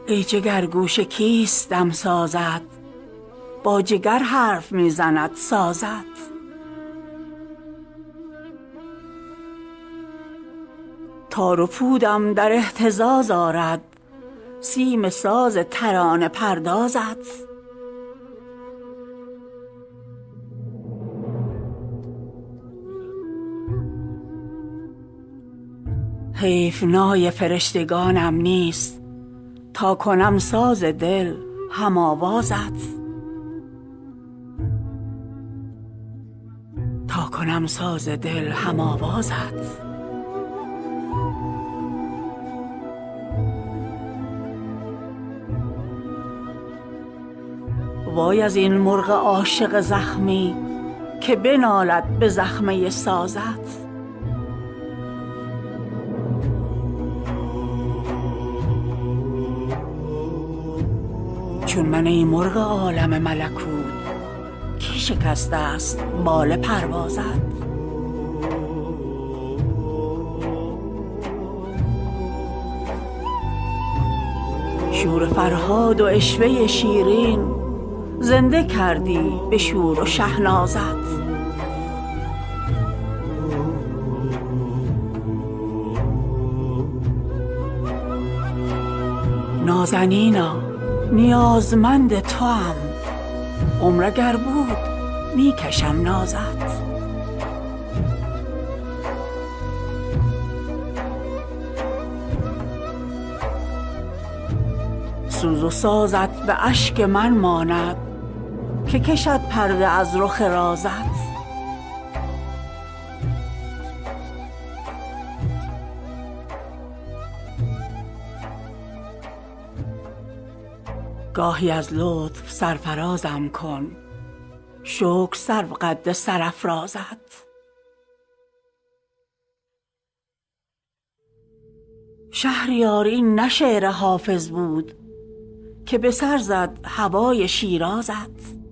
ای جگرگوشه کیست دم سازد، با جگر حرف می زند سازت. تار و پودم در اهتزاز آرد، سیم ساز ترانه پردازت. حیف نای فرشتگانم نیست، تا کنم ساز دل هم آوازت. تا کنم ساز دل هم آوازت. وای از این مرغ عاشق زخمی، که بنالد به زخمه سازت. چون من ای مرغ عالم ملکوت، کی شکسته است بال پروازت. شور فرهاد و عشوه شیرین، زنده کردی به شور و شهنازت. نازنینا نیازمند توام، عمر اگر بود می کشم نازت. سوز و سازت به اشک من ماند، که کشد پرده از رخ رازت. گاهی از لطف سرفرازم کن، شکر سرو قد سرافرازت. شهریار این نه شعر حافظ بود، که به سر زد هوای شیرازت.